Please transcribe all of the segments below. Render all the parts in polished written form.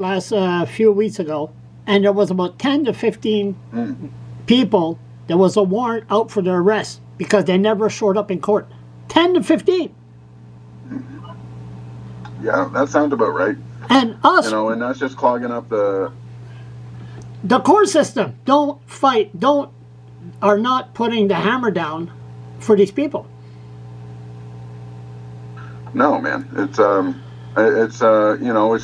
last few weeks ago, and there was about 10 to 15 people. There was a warrant out for their arrest because they never showed up in court. 10 to 15. Yeah, that sounds about right. And us, and that's just clogging up the court system. Don't fight. Are not putting the hammer down for these people. No, man. It's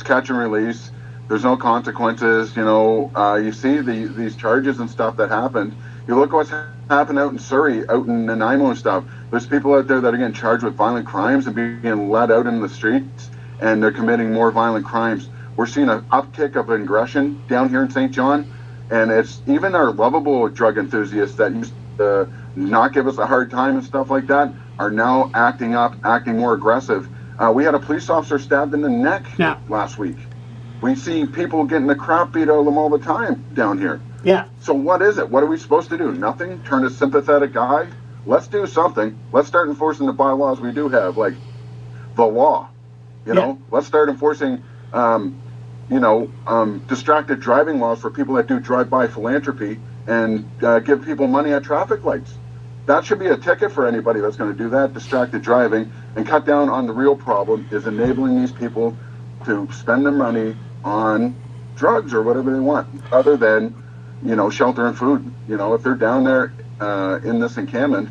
catch and release. There's no consequences. You see these charges and stuff that happened. You look what's happened out in Surrey, out in Nanaimo and stuff. There's people out there that are getting charged with violent crimes and being let out in the streets, and they're committing more violent crimes. We're seeing an uptick of aggression down here in St. John, and it's even our lovable drug enthusiasts that used to not give us a hard time and stuff like that are now acting more aggressive. We had a police officer stabbed in the neck last week. We see people getting the crap beat out of them all the time down here. Yeah. So what is it? What are we supposed to do? Nothing? Turn a sympathetic eye? Let's do something. Let's start enforcing the bylaws we do have, like the law. Let's start enforcing, distracted driving laws for people that do drive-by philanthropy and give people money at traffic lights. That should be a ticket for anybody that's going to do that, distracted driving, and cut down on the real problem is enabling these people to spend their money on drugs or whatever they want, other than, shelter and food. If they're down there in this encampment,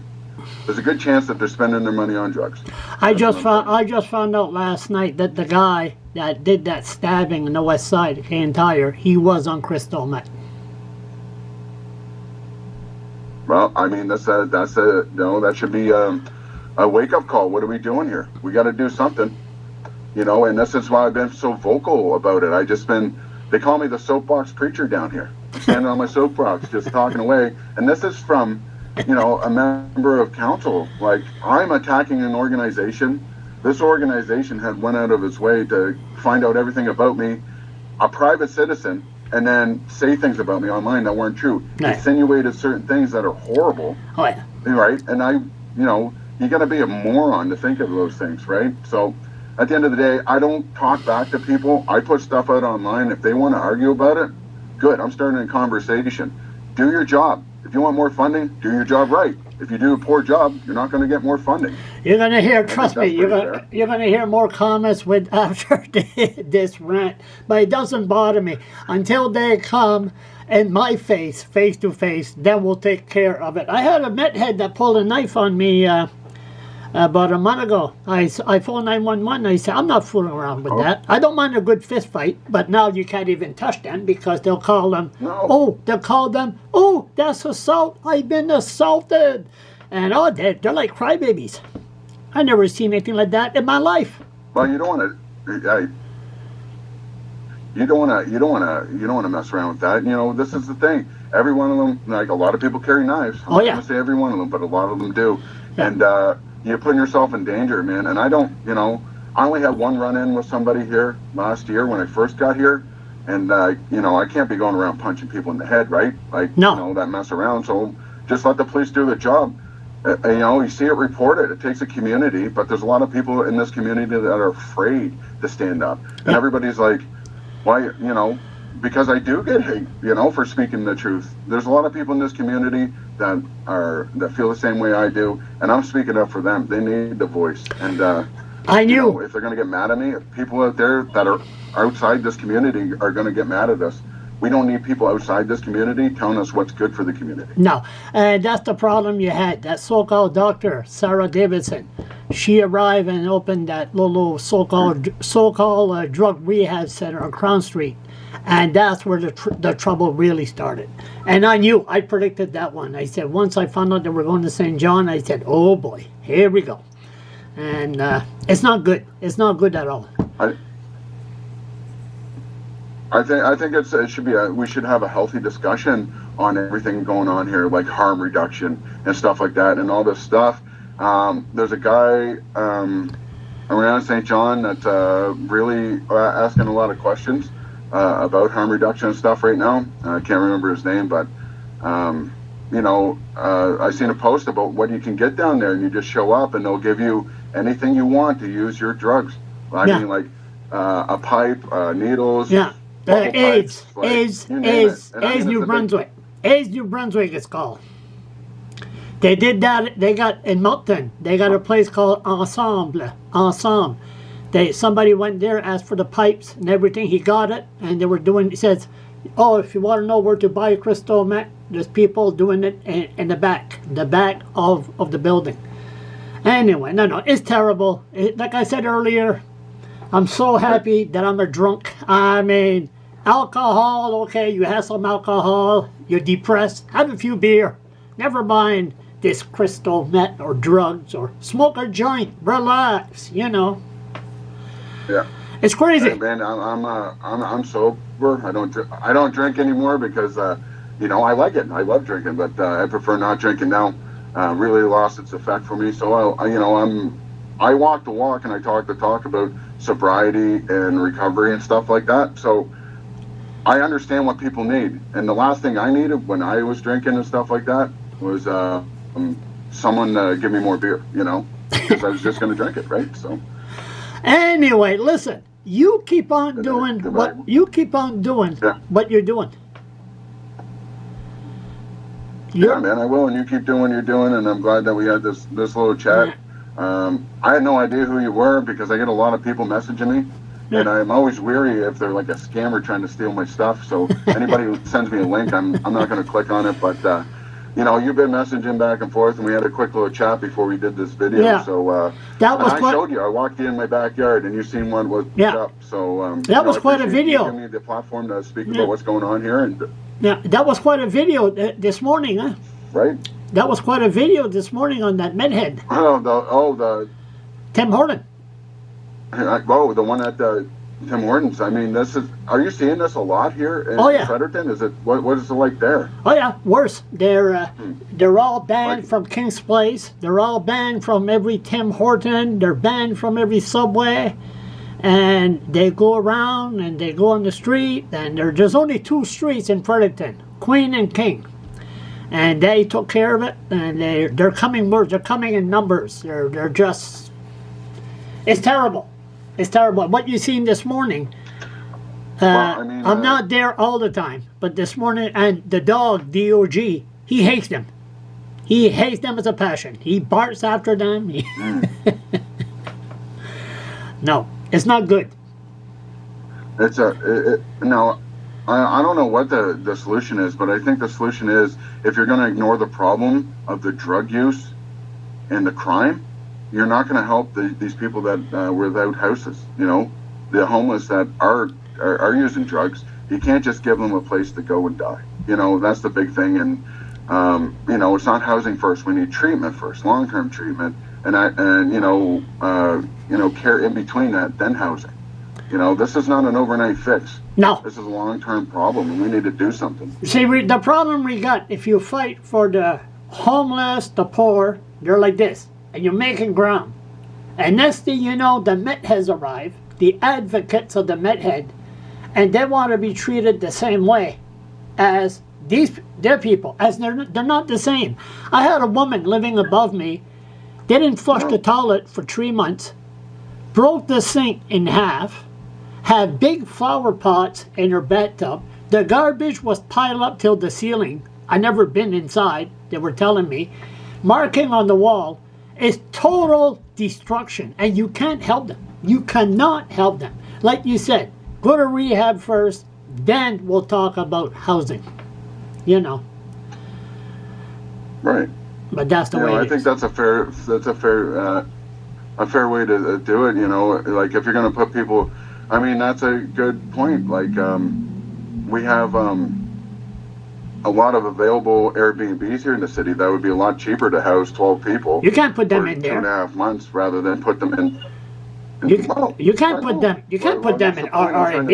there's a good chance that they're spending their money on drugs. I just found out last night that the guy that did that stabbing on the west side of Canadian Tire, he was on crystal meth. Well, I mean, that should be a wake-up call. What are we doing here? We got to do something, and this is why I've been so vocal about it. They call me the soapbox preacher down here. I'm standing on my soapbox, just talking away. And this is from, a member of council. Like, I'm attacking an organization. This organization had went out of its way to find out everything about me, a private citizen, and then say things about me online that weren't true. Right. Insinuated certain things that are horrible. Oh, yeah. Right? And you got to be a moron to think of those things, right? So at the end of the day, I don't talk back to people. I put stuff out online. If they want to argue about it, good. I'm starting a conversation. Do your job. If you want more funding, do your job right. If you do a poor job, you're not going to get more funding. You're going to hear, trust me, you're going to hear more comments after this rant. But it doesn't bother me. Until they come in my face to face, then we'll take care of it. I had a methead that pulled a knife on me about a month ago. I phoned 911. I said, I'm not fooling around with that. I don't mind a good fist fight, but now you can't even touch them because they'll call them, that's assault. I've been assaulted. And they're like crybabies. I never seen anything like that in my life. Well, you don't want to. You don't want to mess around with that. This is the thing. Every one of them, like a lot of people carry knives. I'm not going to say every one of them, but a lot of them do. Yeah. And you're putting yourself in danger, man. And I don't, I only had one run-in with somebody here last year when I first got here. And, I can't be going around punching people in the head, right? Like, no. That mess around. So just let the police do their job. You see it reported. It takes a community, but there's a lot of people in this community that are afraid to stand up. And everybody's like, why, because I do get hate, for speaking the truth. There's a lot of people in this community that feel the same way I do, and I'm speaking up for them. They need the voice. And I knew if they're going to get mad at me, if people out there that are outside this community are going to get mad at us, we don't need people outside this community telling us what's good for the community. No, and that's the problem you had. That so-called doctor, Sarah Davidson, she arrived and opened that little so-called drug rehab center on Crown Street. And that's where the trouble really started. And I knew, I predicted that one. I said, once I found out that we're going to St. John, I said, oh boy, here we go. And it's not good. It's not good at all. I think it should be we should have a healthy discussion on everything going on here, like harm reduction and stuff like that, and all this stuff. There's a guy around St. John that's really asking a lot of questions about harm reduction and stuff right now. I can't remember his name, but I seen a post about what you can get down there, and you just show up and they'll give you anything you want to use your drugs. I mean, like a pipe, needles, bubble AIDS, pipes, like, AIDS, you name AIDS, it. And I mean, AIDS, it's New a big- Brunswick. AIDS, New Brunswick it's called. They did that, they got, in Moncton, they got a place called Ensemble. Somebody went there, asked for the pipes and everything, he got it, and they were doing, he says, oh, if you want to know where to buy crystal meth, there's people doing it in the back of the building. Anyway, no, it's terrible. Like I said earlier, I'm so happy that I'm a drunk. I mean, alcohol, okay, you have some alcohol, you're depressed, have a few beer. Never mind this crystal meth or drugs or smoke a joint, relax, you know. Yeah. It's crazy. Hey, man, I'm sober. I don't drink anymore because you know, I like it. I love drinking, but I prefer not drinking now. Really lost its effect for me. So I walk the walk and I talk the talk about sobriety and recovery and stuff like that. So I understand what people need. And the last thing I needed when I was drinking and stuff like that was someone give me more beer, you know, because I was just going to drink it, right? So. Anyway, listen. You keep on doing what you're doing. Yeah, man, I will, and you keep doing what you're doing, and I'm glad that we had this little chat. I had no idea who you were because I get a lot of people messaging me, and I'm always weary if they're like a scammer trying to steal my stuff. So anybody who sends me a link, I'm not going to click on it, but. You know, you've been messaging back and forth, and we had a quick little chat before we did this video. Yeah. So I showed you. I walked you in my backyard, and you seen what was up. So that was quite a video. You gave me the platform to speak about what's going on here, and that was quite a video this morning, huh? Right. That was quite a video this morning on that Medhead. The Tim Horton. The one at Tim Hortons. I mean, are you seeing this a lot here in Fredericton? Is it what is it like there? Oh yeah, worse. They're all banned from King's Place. They're all banned from every Tim Horton. They're banned from every Subway, and they go around and they go on the street. And there's only 2 streets in Fredericton, Queen and King, and they took care of it. And they're coming more. They're coming in numbers. They're just. It's terrible. It's terrible. What you seen this morning, I'm not there all the time, but this morning, and the dog, D-O-G, he hates them. He hates them as a passion. He barks after them. No, it's not good. No, I don't know what the solution is, but I think the solution is if you're going to ignore the problem of the drug use and the crime, you're not going to help these people that were without houses, you know, the homeless that are using drugs. You can't just give them a place to go and die. You know, that's the big thing. And, you know, it's not housing first. We need treatment first, long-term treatment. And you know, care in between that, then housing. You know, this is not an overnight fix. No. This is a long-term problem, and we need to do something. See, the problem we got, if you fight for the homeless, the poor, they're like this. And you're making ground. And next thing you know, the Met has arrived, the advocates of the Met head, and they want to be treated the same way as their people, as they're not the same. I had a woman living above me, didn't flush the toilet for 3 months, broke the sink in half, had big flower pots in her bathtub, the garbage was piled up till the ceiling. I never been inside, they were telling me, marking on the wall. It's total destruction, and you can't help them. You cannot help them. Like you said, go to rehab first, then we'll talk about housing. You know. Right. But that's the way. I think that's a fair way to do it. You know, like if you're going to put people, I mean, that's a good point. Like we have a lot of available Airbnbs here in the city. That would be a lot cheaper to house 12 people. You can't put them in there. 2.5 months rather than put them in. You can't put them in Airbnb.